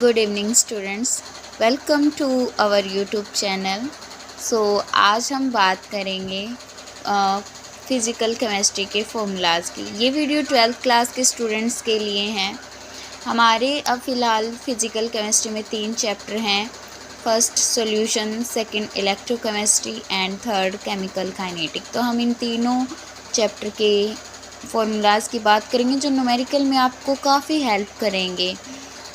Good evening students, welcome to our YouTube channel. आज हम बात करेंगे फ़िज़िकल केमिस्ट्री के फॉर्मूलाज़ की। ये वीडियो 12th क्लास के स्टूडेंट्स के लिए हैं। हमारे अब फ़िलहाल फ़िज़िकल केमिस्ट्री में 3 चैप्टर हैं। First solution, second electrochemistry and third chemical kinetic. तो हम इन तीनों चैप्टर के फॉर्मूलाज़ की बात करेंगे जो न्यूमेरिकल में आपको काफ़ी हेल्प करेंगे।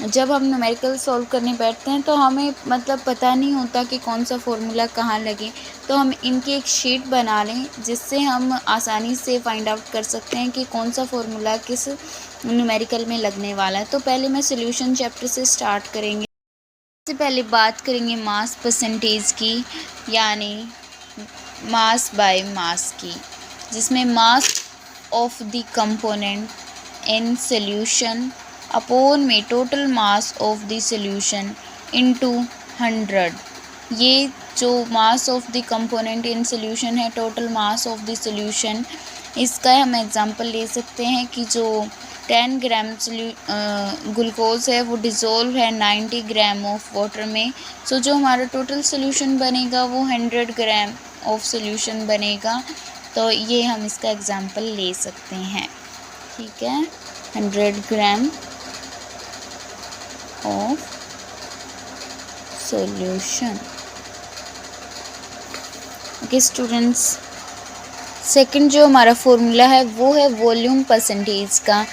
जब हम न्यूमेरिकल सॉल्व करने बैठते हैं तो हमें पता नहीं होता कि कौन सा फॉर्मूला कहाँ लगे, तो हम इनकी एक शीट बना लें जिससे हम आसानी से फाइंड आउट कर सकते हैं कि कौन सा फॉर्मूला किस न्यूमेरिकल में लगने वाला है। तो पहले मैं सॉल्यूशन चैप्टर से स्टार्ट करेंगे। सबसे पहले बात करेंगे मास परसेंटेज की, यानी मास बाय मास की, जिसमें mass of the component in solution upon में total mass of the solution into 100। ये जो mass of the component in solution है, total mass of the solution, इसका हम एग्जांपल ले सकते हैं कि जो 10 ग्राम ग्लूकोज है वो डिज़ोल्व है 90 ग्राम ऑफ वाटर में। जो हमारा टोटल सॉल्यूशन बनेगा वो 100 ग्राम ऑफ सॉल्यूशन बनेगा। तो ये हम इसका एग्जांपल ले सकते हैं, ठीक है। 100 gram of solution. Okay students, second जो हमारा फॉर्मूला है वो है वॉल्यूम परसेंटेज का,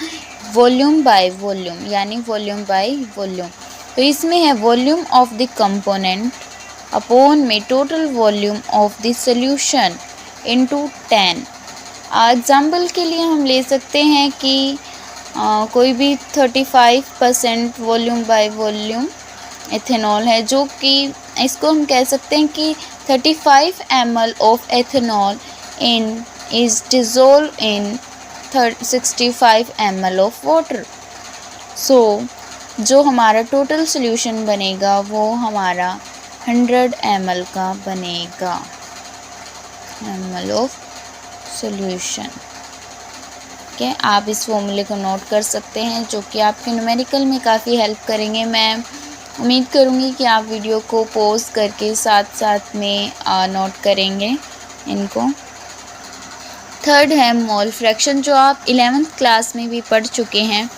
वॉल्यूम बाय वॉल्यूम, यानी वॉल्यूम बाय वॉल्यूम। तो इसमें है volume of the component upon में total volume of the solution into 10। Example के लिए हम ले सकते हैं कि कोई भी 35% वॉल्यूम बाय वॉल्यूम एथेनॉल है, जो कि इसको हम कह सकते हैं कि 35 ml of ethanol in is dissolve in 65 ml of water. जो हमारा टोटल सॉल्यूशन बनेगा वो हमारा 100 ml का बनेगा, ml ऑफ सॉल्यूशन। ठीक है, आप इस फॉर्मूले को नोट कर सकते हैं जो कि आपके न्यूमेरिकल में काफ़ी हेल्प करेंगे। मैं उम्मीद करूँगी कि आप वीडियो को पॉज करके साथ साथ में नोट करेंगे इनको। थर्ड है मोल फ्रैक्शन, जो आप 11th क्लास में भी पढ़ चुके हैं।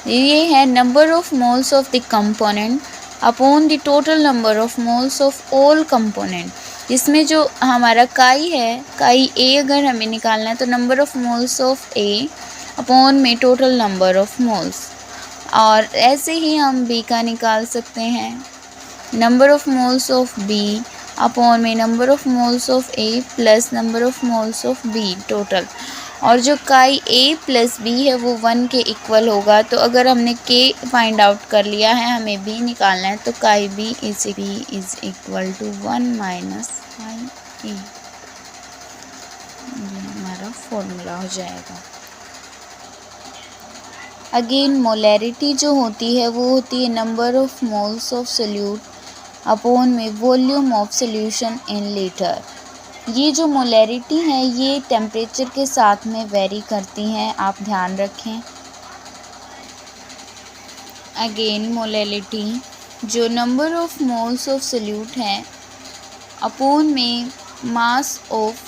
ये है number of moles of the component upon the total number of moles of all component. इसमें जो हमारा काई है, काई ए अगर हमें निकालना है तो number of moles of A upon में टोटल नंबर ऑफ मोल्स, और ऐसे ही हम बी का निकाल सकते हैं, number of moles of B upon में number of moles of A plus number of moles of B total. और जो काई ए प्लस बी है वो 1 के इक्वल होगा। तो अगर हमने के फाइंड आउट कर लिया है, हमें बी निकालना है, तो chi B is equal to 1 minus chi A. ये हमारा फॉर्मूला हो जाएगा। अगेन मोलैरिटी जो होती है वो होती है number of moles of solute upon में volume of solution in litre. ये जो मोलैरिटी है ये टेम्परेचर के साथ में वेरी करती हैं, आप ध्यान रखें। अगेन मोलैरिटी जो number of moles of solute है अपॉन में mass of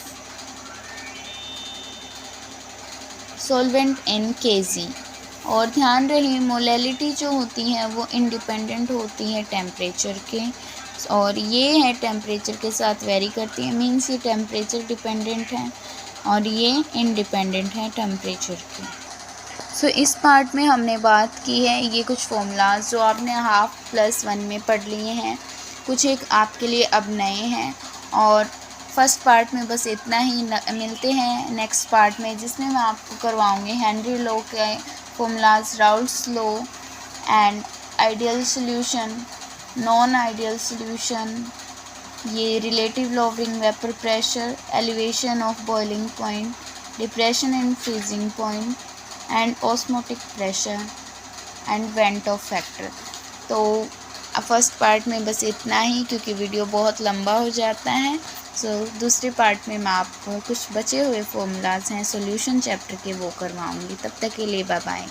solvent in KG. और ध्यान रहे मोलैलिटी जो होती है वो इंडिपेंडेंट होती है टेम्परेचर के, और ये है टेम्परेचर के साथ वेरी करती है, मीन्स ये टेम्परेचर डिपेंडेंट है और ये इंडिपेंडेंट है टेम्परेचर की। इस पार्ट में हमने बात की है ये कुछ फॉर्मूलाज जो आपने 1/2+1 में पढ़ लिए हैं, कुछ एक आपके लिए अब नए हैं। और फर्स्ट पार्ट में बस इतना ही, मिलते हैं नेक्स्ट पार्ट में जिसमें मैं आपको करवाऊँगी हेनरी लॉ के formulas, Raoult's law and ideal solution, non ideal solution, ये relative law of vapour pressure, elevation of boiling point, depression in freezing point and osmotic pressure and van't Hoff factor. तो first part में बस इतना ही, क्योंकि video बहुत लंबा हो जाता है। दूसरे पार्ट में मैं आपको कुछ बचे हुए फॉर्मूलाज हैं सॉल्यूशन चैप्टर के, वो करवाऊँगी। तब तक के लिए बाय बाय।